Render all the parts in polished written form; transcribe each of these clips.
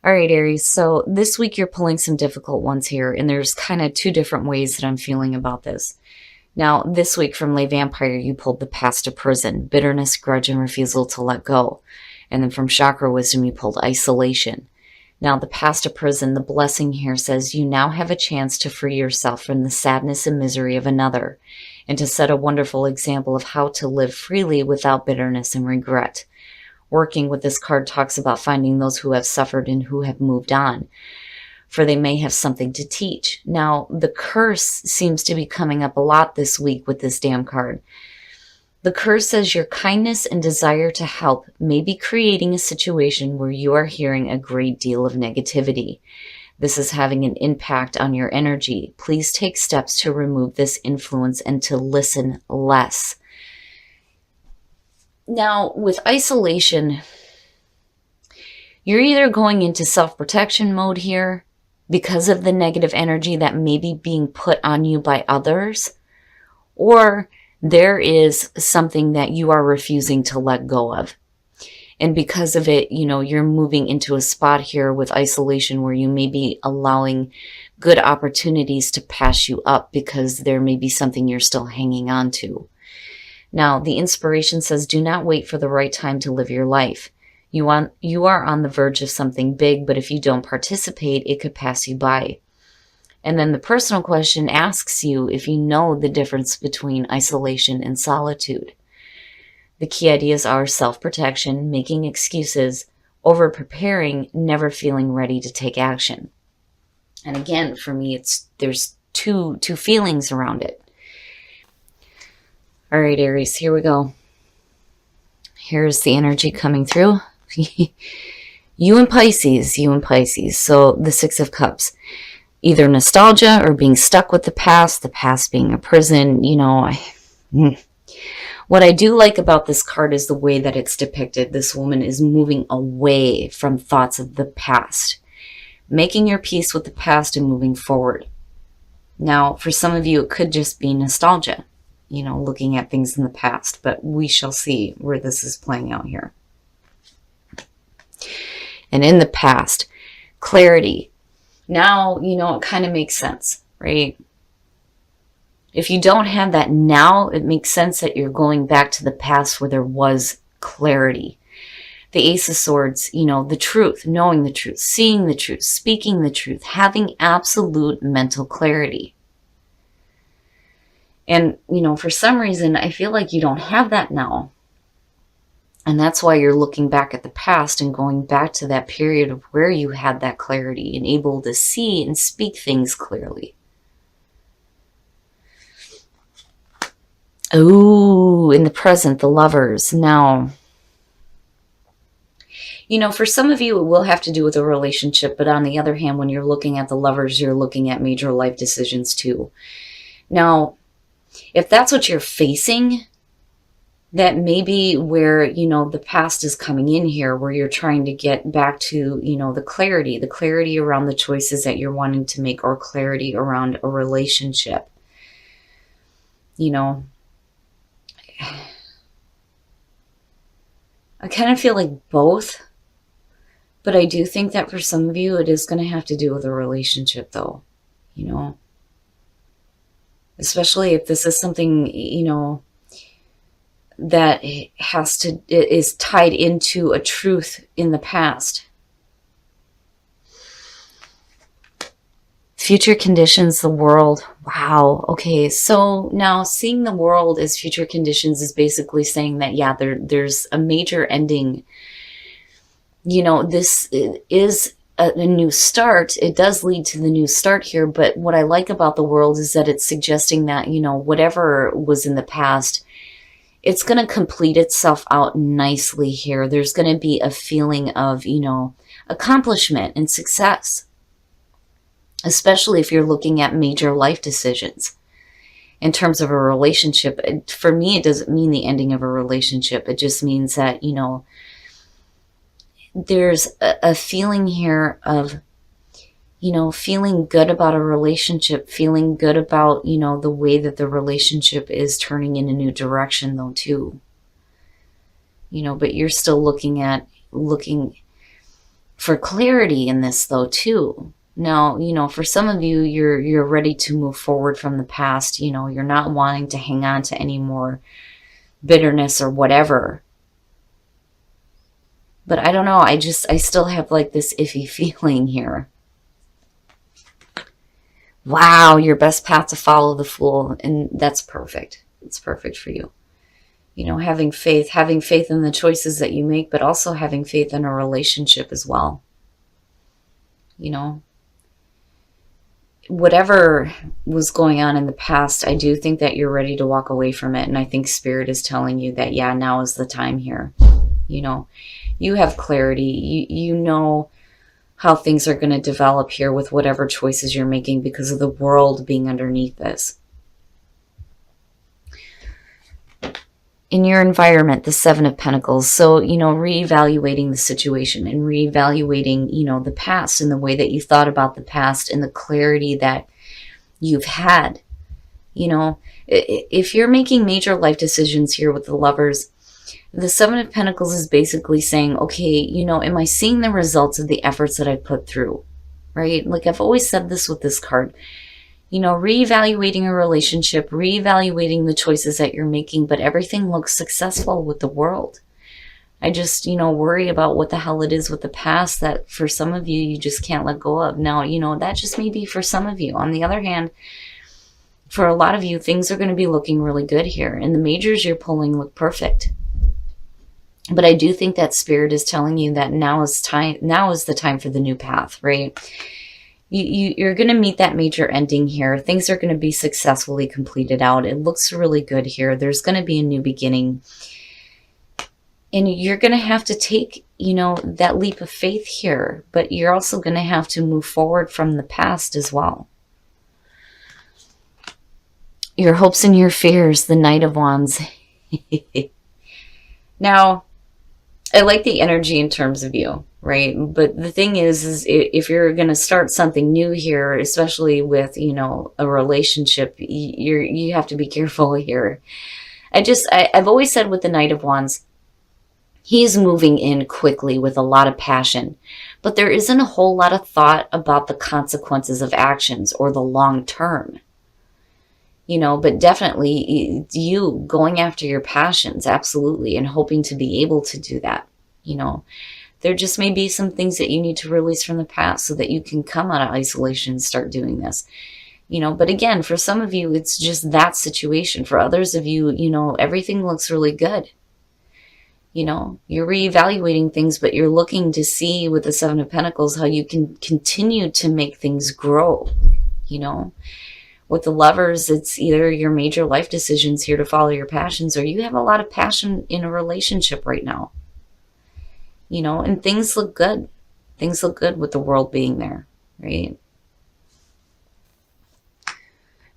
All right, Aries. So this week you're pulling some difficult ones here, and there's kind of two different ways that I'm feeling about this. Now, this week from Lay Vampire, you pulled the past to prison, bitterness, grudge, and refusal to let go. And then from Chakra Wisdom, you pulled isolation. Now, the past to prison, the blessing here says you now have a chance to free yourself from the sadness and misery of another, and to set a wonderful example of how to live freely without bitterness and regret. Working with this card talks about finding those who have suffered and who have moved on, for they may have something to teach. Now, the curse seems to be coming up a lot this week with this damn card. The curse says your kindness and desire to help may be creating a situation where you are hearing a great deal of negativity. This is having an impact on your energy. Please take steps to remove this influence and to listen less. Now, with isolation, you're either going into self-protection mode here because of the negative energy that may be being put on you by others, or there is something that you are refusing to let go of. And because of it, you're moving into a spot here with isolation where you may be allowing good opportunities to pass you up because there may be something you're still hanging on to. Now, the inspiration says, do not wait for the right time to live your life. You are on the verge of something big, but if you don't participate, it could pass you by. And then the personal question asks you if you know the difference between isolation and solitude. The key ideas are self-protection, making excuses, over-preparing, never feeling ready to take action. And again, for me, there's two feelings around it. All right, Aries, here we go. Here's the energy coming through. You and Pisces. So the Six of Cups. Either nostalgia or being stuck with the past being a prison. What I do like about this card is the way that it's depicted. This woman is moving away from thoughts of the past, making your peace with the past and moving forward. Now, for some of you, it could just be nostalgia, looking at things in the past, but we shall see where this is playing out here. And in the past, clarity. Now, it kind of makes sense, right? If you don't have that now, it makes sense that you're going back to the past where there was clarity. The Ace of Swords, the truth, knowing the truth, seeing the truth, speaking the truth, having absolute mental clarity. And, for some reason, I feel like you don't have that now. And that's why you're looking back at the past and going back to that period of where you had that clarity and able to see and speak things clearly. Oh, in the present, the Lovers. Now, for some of you, it will have to do with a relationship. But on the other hand, when you're looking at the Lovers, you're looking at major life decisions too. Now, if that's what you're facing, that may be where, the past is coming in here, where you're trying to get back to, the clarity around the choices that you're wanting to make, or clarity around a relationship. I kind of feel like both, but I do think that for some of you, it is going to have to do with a relationship though, especially if this is something, that is tied into a truth in the past. Future conditions, the world. Wow. Okay. So now seeing the world as future conditions is basically saying that, yeah, there's a major ending. This is a new start. It does lead to the new start here. But what I like about the world is that it's suggesting that, whatever was in the past, it's going to complete itself out nicely here. There's going to be a feeling of, accomplishment and success, especially if you're looking at major life decisions. In terms of a relationship, for me, it doesn't mean the ending of a relationship. It just means that, there's a feeling here of, feeling good about a relationship, feeling good about, the way that the relationship is turning in a new direction though too. But you're still looking for clarity in this though too. Now, for some of you, you're ready to move forward from the past. You're not wanting to hang on to any more bitterness or whatever. But I don't know, I still have like this iffy feeling here. Wow, your best path to follow, the Fool, and that's perfect. It's perfect for you. Having faith in the choices that you make, but also having faith in a relationship as well. Whatever was going on in the past, I do think that you're ready to walk away from it. And I think Spirit is telling you that, yeah, now is the time here. You have clarity. You know how things are going to develop here with whatever choices you're making because of the world being underneath this. In your environment, the Seven of Pentacles. So, reevaluating the situation and reevaluating, the past and the way that you thought about the past and the clarity that you've had. If you're making major life decisions here with the Lovers, the Seven of Pentacles is basically saying, okay, am I seeing the results of the efforts that I put through, right? Like I've always said this with this card, reevaluating a relationship, reevaluating the choices that you're making, but everything looks successful with the world. I just, worry about what the hell it is with the past that for some of you, you just can't let go of. Now, that just may be for some of you. On the other hand, for a lot of you, things are going to be looking really good here. And the majors you're pulling look perfect. But I do think that Spirit is telling you that now is the time for the new path, right? You're going to meet that major ending here. Things are going to be successfully completed out. It looks really good here. There's going to be a new beginning. And you're going to have to take, that leap of faith here. But you're also going to have to move forward from the past as well. Your hopes and your fears, the Knight of Wands. Now, I like the energy in terms of you, right? But the thing is if you're going to start something new here, especially with, a relationship, you have to be careful here. I've always said with the Knight of Wands, he's moving in quickly with a lot of passion, but there isn't a whole lot of thought about the consequences of actions or the long term. But definitely you going after your passions, absolutely, and hoping to be able to do that. There just may be some things that you need to release from the past so that you can come out of isolation and start doing this. But again, for some of you, it's just that situation. For others of you, everything looks really good. You're reevaluating things, but you're looking to see with the Seven of Pentacles how you can continue to make things grow, With the Lovers, it's either your major life decisions here to follow your passions, or you have a lot of passion in a relationship right now. And things look good. Things look good with the World being there, right?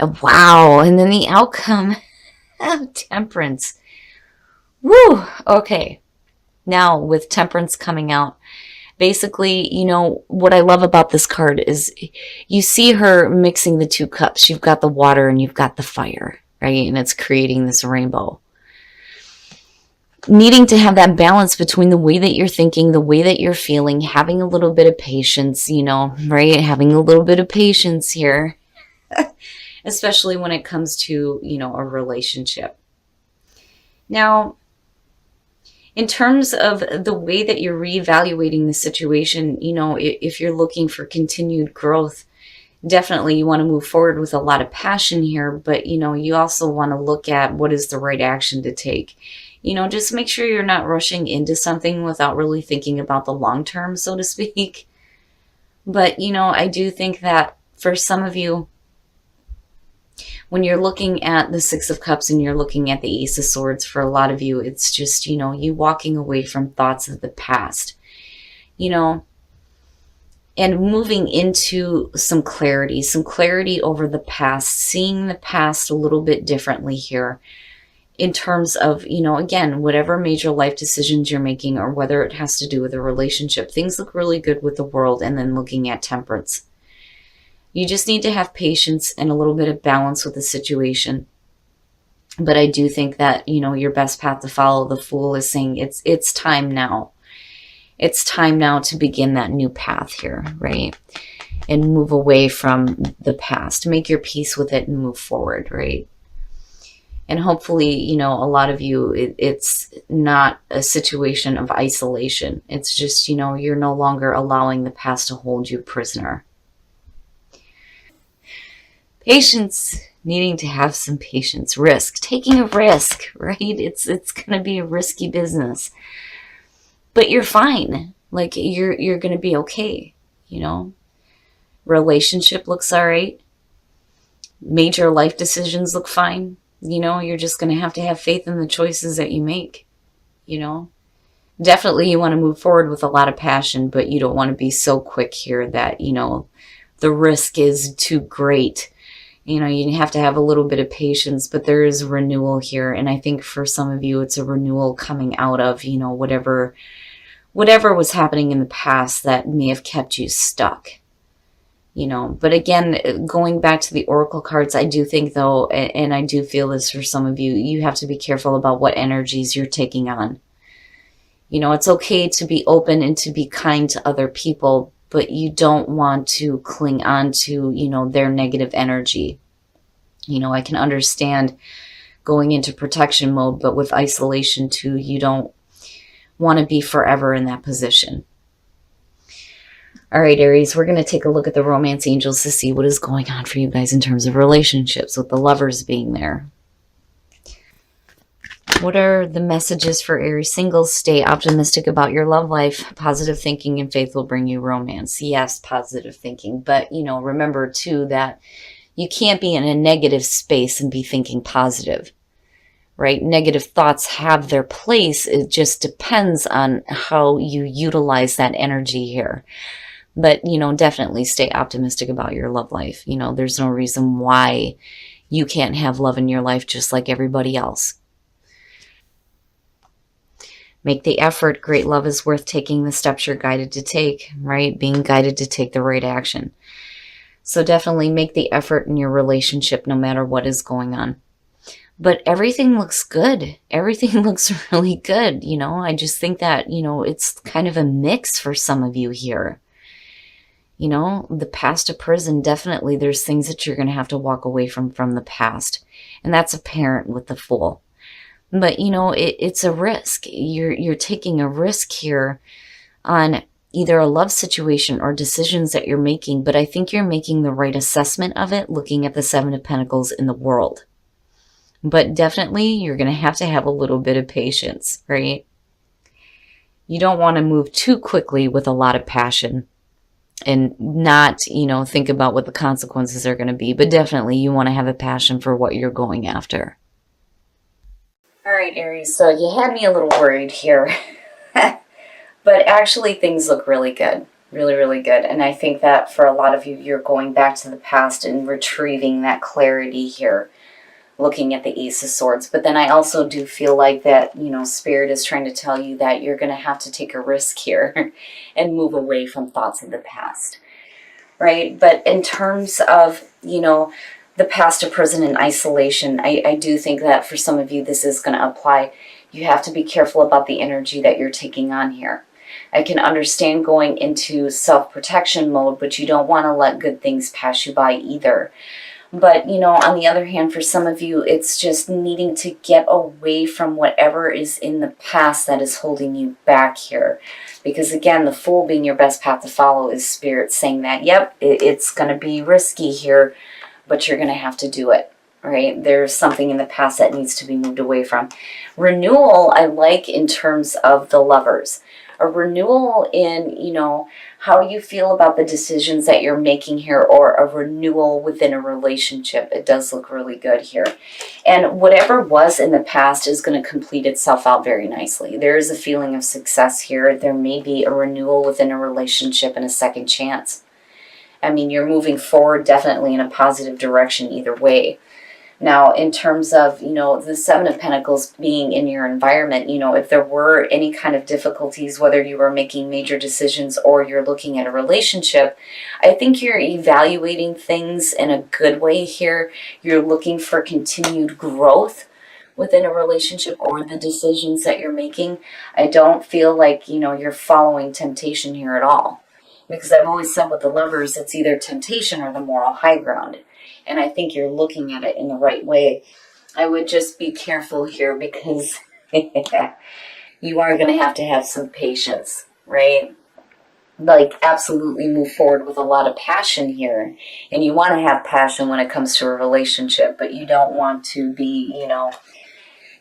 Wow. And then the outcome of Temperance. Woo. Okay. Now with Temperance coming out, basically, what I love about this card is you see her mixing the two cups. You've got the water and you've got the fire, right? And it's creating this rainbow. Needing to have that balance between the way that you're thinking, the way that you're feeling, having a little bit of patience, right? Having a little bit of patience here, especially when it comes to, a relationship. Now, in terms of the way that you're reevaluating the situation, if you're looking for continued growth, definitely you want to move forward with a lot of passion here, but, you also want to look at what is the right action to take. Just make sure you're not rushing into something without really thinking about the long term, so to speak. But, I do think that for some of you, when you're looking at the Six of Cups and you're looking at the Ace of Swords, for a lot of you, it's just, you walking away from thoughts of the past, and moving into some clarity over the past, seeing the past a little bit differently here in terms of, again, whatever major life decisions you're making or whether it has to do with a relationship. Things look really good with the World, and then looking at Temperance. You just need to have patience and a little bit of balance with the situation. But I do think that, your best path to follow, the Fool, is saying it's time now. It's time now to begin that new path here, right? And move away from the past. Make your peace with it and move forward, right? And hopefully, you know, a lot of you, it's not a situation of isolation. It's just, you know, you're no longer allowing the past to hold you prisoner. Patience, needing to have some patience. Risk, taking a risk, right? It's going to be a risky business. But you're fine. Like you're going to be okay, you know? Relationship looks all right. Major life decisions look fine. You know, you're just going to have faith in the choices that you make, you know? Definitely you want to move forward with a lot of passion, but you don't want to be so quick here that, you know, the risk is too great. You know, you have to have a little bit of patience, but there is renewal here. And I think for some of you, it's a renewal coming out of, you know, whatever was happening in the past that may have kept you stuck. You know, but again, going back to the oracle cards, I do think though, and I do feel this for some of you, you have to be careful about what energies you're taking on. You know, it's okay to be open and to be kind to other people, but you don't want to cling on to, you know, their negative energy. You know, I can understand going into protection mode, but with isolation too, you don't want to be forever in that position. All right, Aries, we're going to take a look at the romance angels to see what is going on for you guys in terms of relationships, with the lovers being there. What are the messages for Aries singles? Stay optimistic about your love life. Positive thinking and faith will bring you romance. Yes, positive thinking. But, you know, remember, too, that you can't be in a negative space and be thinking positive, right? Negative thoughts have their place. It just depends on how you utilize that energy here. But, you know, definitely stay optimistic about your love life. You know, there's no reason why you can't have love in your life just like everybody else. Make the effort. Great love is worth taking the steps you're guided to take, right? Being guided to take the right action. So definitely make the effort in your relationship no matter what is going on. But everything looks good. Everything looks really good. You know, I just think that, you know, it's kind of a mix for some of you here. You know, the past of prison, definitely there's things that you're going to have to walk away from the past. And that's apparent with the Fool. But, you know, it's a risk. You're taking a risk here on either a love situation or decisions that you're making. But I think you're making the right assessment of it, looking at the Seven of Pentacles in the world. But definitely you're going to have a little bit of patience, right? You don't want to move too quickly with a lot of passion and not, you know, think about what the consequences are going to be. But definitely you want to have a passion for what you're going after. All right, Aries, so you had me a little worried here. But actually things look really good. Really, really good. And I think that for a lot of you, you're going back to the past and retrieving that clarity here, looking at the Ace of Swords. But then I also do feel like that, you know, Spirit is trying to tell you that you're going to have to take a risk here and move away from thoughts of the past, right? But in terms of, you know, the past of prison and isolation, I do think that for some of you, this is going to apply. You have to be careful about the energy that you're taking on here. I can understand going into self-protection mode, but you don't want to let good things pass you by either. But, you know, on the other hand, for some of you, it's just needing to get away from whatever is in the past that is holding you back here. Because, again, the Fool being your best path to follow is Spirit saying that, yep, it's going to be risky here, but you're going to have to do it, right? There's something in the past that needs to be moved away from. Renewal, I like in terms of the lovers. A renewal in, you know, how you feel about the decisions that you're making here, or a renewal within a relationship. It does look really good here. And whatever was in the past is going to complete itself out very nicely. There is a feeling of success here. There may be a renewal within a relationship and a second chance. I mean, you're moving forward definitely in a positive direction either way. Now, in terms of, you know, the Seven of Pentacles being in your environment, you know, if there were any kind of difficulties, whether you were making major decisions or you're looking at a relationship, I think you're evaluating things in a good way here. You're looking for continued growth within a relationship or the decisions that you're making. I don't feel like, you're following temptation here at all. Because I've always said with the Lovers, it's either temptation or the moral high ground. And I think you're looking at it in the right way. I would just be careful here because you are going to have some patience, right? Like, absolutely move forward with a lot of passion here. And you want to have passion when it comes to a relationship, but you don't want to be,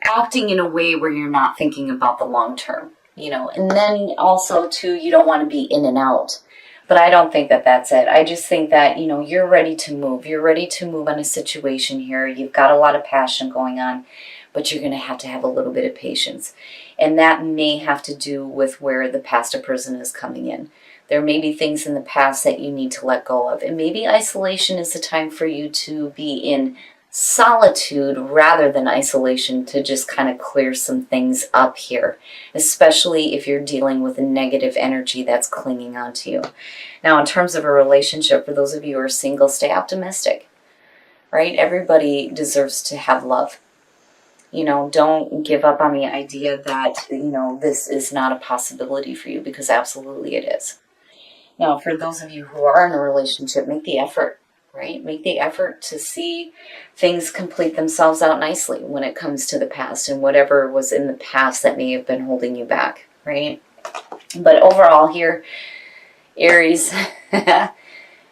acting in a way where you're not thinking about the long term, And then also, too, you don't want to be in and out. But I don't think that that's it. I just think that, you're ready to move. You're ready to move on a situation here. You've got a lot of passion going on, but you're going to have a little bit of patience. And that may have to do with where the past person is coming in. There may be things in the past that you need to let go of. And maybe isolation is the time for you to be in solitude rather than isolation, to just kind of clear some things up here, especially if you're dealing with a negative energy that's clinging onto you. Now, in terms of a relationship, for those of you who are single, stay optimistic, right? Everybody deserves to have love. Don't give up on the idea that, this is not a possibility for you, because absolutely it is. Now, for those of you who are in a relationship, make the effort, right? Make the effort to see things complete themselves out nicely when it comes to the past and whatever was in the past that may have been holding you back, right? But overall here, Aries,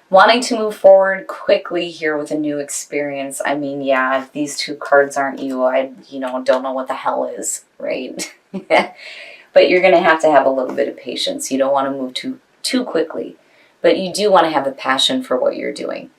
wanting to move forward quickly here with a new experience. I mean, yeah, if these two cards aren't you, I, don't know what the hell is, right? But you're going to have a little bit of patience. You don't want to move too quickly, but you do want to have a passion for what you're doing.